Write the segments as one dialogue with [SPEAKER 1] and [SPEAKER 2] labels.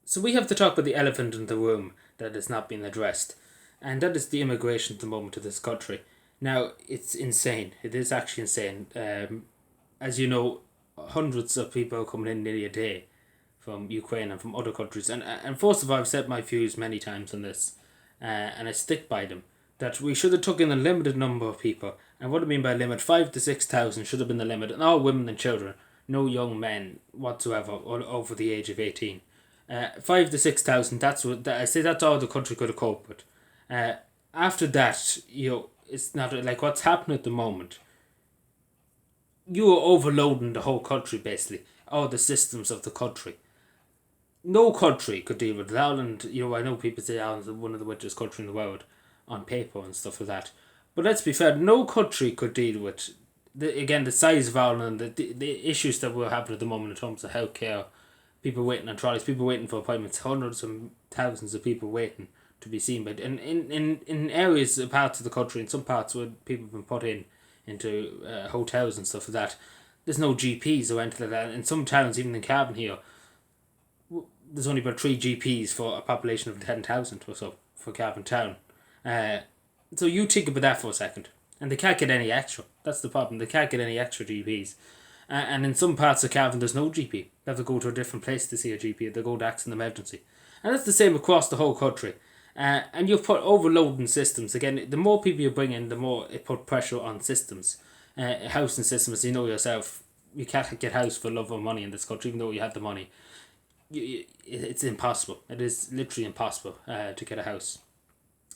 [SPEAKER 1] So we have to talk about the elephant in the room that has not been addressed, and that is the immigration at the moment to this country. Now, it's insane. It is actually insane. As you know, hundreds of people are coming in nearly a day from Ukraine and from other countries. And first of all, I've said my views many times on this, and I stick by them. That we should have taken a limited number of people. And what I mean by limit, 5 to 6,000 should have been the limit, and all women and children, no young men whatsoever, over the age of 18. 5 to 6,000. That's what I say. That's all the country could have coped with. Uh, After that, it's not like what's happening at the moment. You are overloading the whole country, basically, all the systems of the country. No country could deal with it. Ireland, I know people say Ireland's one of the richest countries in the world on paper and stuff like that. But let's be fair, no country could deal with the size of Ireland, the issues that we're having at the moment in terms of healthcare, people waiting on trolleys, people waiting for appointments, hundreds and thousands of people waiting to be seen. But in areas, parts of the country, in some parts where people have been put into hotels and stuff like that, there's no GPs or anything like that. In some towns, even in Cavan here, there's only about 3 GPs for a population of 10,000 or so for Cavan Town. Uh, so you think about that for a second. And they can't get any extra. That's the problem. They can't get any extra GPs. And in some parts of Cavan, there's no GP. They have to go to a different place to see a GP. They go to accident emergency. And that's the same across the whole country. And you've put overloading systems. Again, the more people you bring in, the more it put pressure on systems. Housing systems, you know yourself, you can't get house for love or money in this country, even though you have the money. It's impossible. It is literally impossible to get a house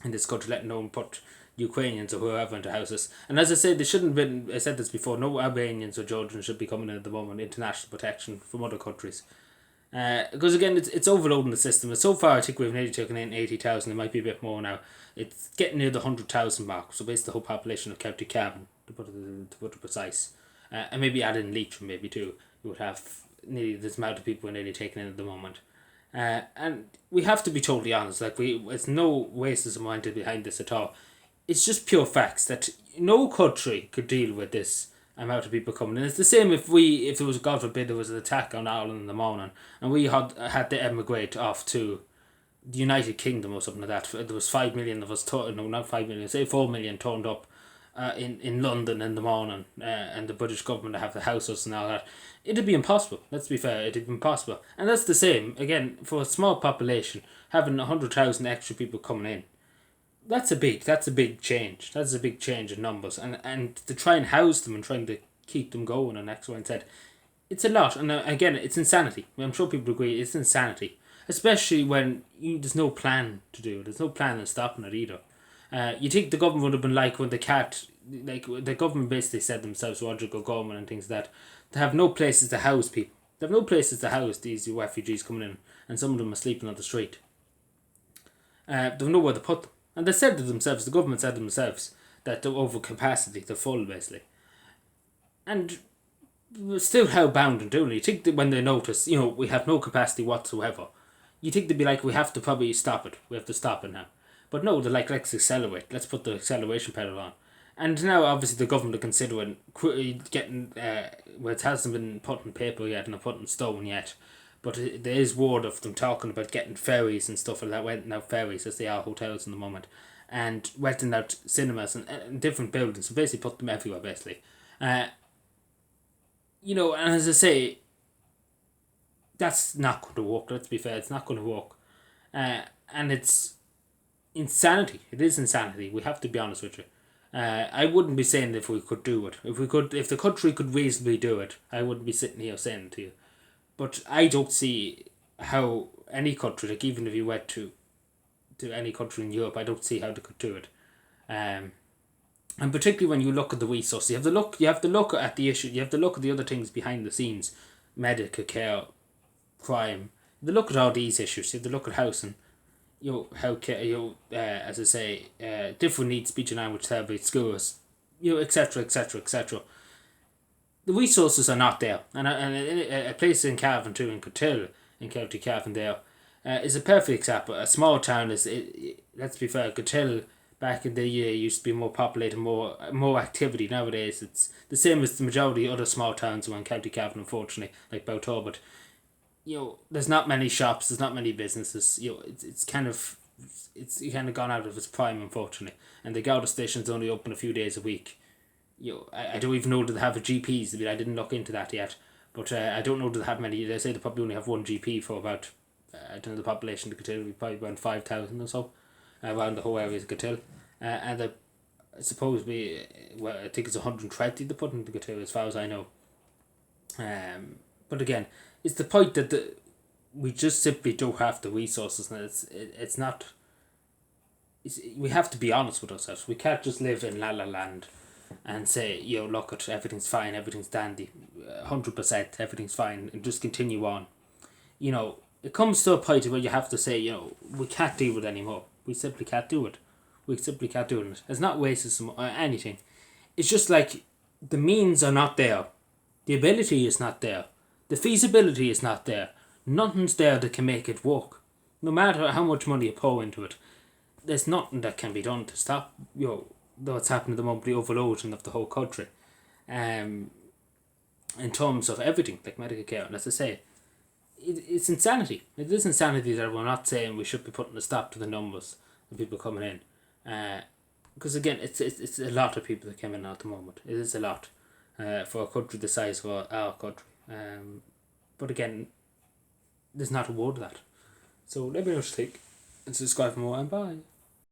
[SPEAKER 1] in this country, let alone put Ukrainians or whoever into houses. And as I said, they shouldn't have been, I said this before, no Albanians or Georgians should be coming in at the moment, international protection from other countries. Because again, it's overloading the system. And so far, I think we've nearly taken in 80,000. It might be a bit more now. It's getting near the 100,000 mark. So basically, the whole population of County Cavan, to put it precise, and maybe add in Leitrim, maybe too. You would have nearly this amount of people we're nearly taken in at the moment. And we have to be totally honest. It's no racism minded behind this at all. It's just pure facts that no country could deal with this amount of people coming in. It's the same if it was, God forbid, there was an attack on Ireland in the morning and we had to emigrate off to the United Kingdom or something like that. There was 5 million of us, no, not 5 million, say 4 million turned up in London in the morning, and the British government to have the houses and all that. It'd be impossible. Let's be fair, it'd be impossible. And that's the same again for a small population, having 100,000 extra people coming in. That's a big change. That's a big change in numbers, and to try and house them and trying to keep them going and X, Y, and Z, it's a lot. And again, it's insanity. I'm sure people agree. It's insanity, especially when there's no plan to do it. There's no plan in stopping it either. You think the government would have been like when the government basically said themselves, Rodrigo Gorman and things like that, they have no places to house people. They have no places to house these refugees coming in, and some of them are sleeping on the street. They have nowhere to put them. And they said to themselves, the government said to themselves, that they're over capacity, they're full basically. And still hell-bound and doing it. You think that when they notice, we have no capacity whatsoever, you think they'd be like, we have to probably stop it. We have to stop it now. But no, they're like, let's accelerate. Let's put the acceleration pedal on. And now, obviously, the government are considering getting, well, it hasn't been put in paper yet and put in stone yet, but there is word of them talking about getting ferries and stuff like that, renting out ferries as they are hotels in the moment, and renting out cinemas and different buildings, so basically put them everywhere, basically. And as I say, that's not going to work, let's be fair, it's not going to work. And it's insanity. It is insanity, we have to be honest with you. I wouldn't be saying if we could do it. If the country could reasonably do it, I wouldn't be sitting here saying it to you. But I don't see how any country, like even if you went to any country in Europe, I don't see how they could do it. And particularly when you look at the resources, you have to look at the issue, you have to look at the other things behind the scenes, medical care, crime. You have to look at all these issues. You have to look at housing, healthcare, as I say, different needs, speech and language therapy, schools, etc., etc., etc. The resources are not there. And a place in Cavan too, in Cotil, in County Cavan there, is a perfect example. A small town let's be fair, Cotil back in the year used to be more populated, more activity. Nowadays it's the same as the majority of other small towns around County Cavan, unfortunately, like Bowtorbert. there's not many shops, there's not many businesses. It's kind of gone out of its prime, unfortunately. And the Gouda station's only open a few days a week. I don't even know, do they have a GPs? I mean, I didn't look into that yet, but I don't know, do they have many. They say they probably only have one GP for about, I don't know, the population of Catil will be probably around 5,000 or so, around the whole area of Catil. And I suppose I think it's 120 they put into Catil, as far as I know. But again, it's the point that we just simply don't have the resources, and it's not. We have to be honest with ourselves. We can't just live in La La Land and say, look at everything's fine, everything's dandy, 100%, everything's fine, and just continue on. It comes to a point where you have to say, we can't deal with it anymore. We simply can't do it. We simply can't do it. It's not racism or anything. It's just like the means are not there. The ability is not there. The feasibility is not there. Nothing's there that can make it work. No matter how much money you pour into it, there's nothing that can be done to stop what's happening at the moment, the overloading of the whole country. In terms of everything, like medical care, and as I say, it's insanity. It is insanity that we're not saying we should be putting a stop to the numbers of people coming in. Because again, it's a lot of people that come in at the moment. It is a lot for a country the size of our country. But again, there's not a word of that. So let me know what you think, and subscribe for more, and bye.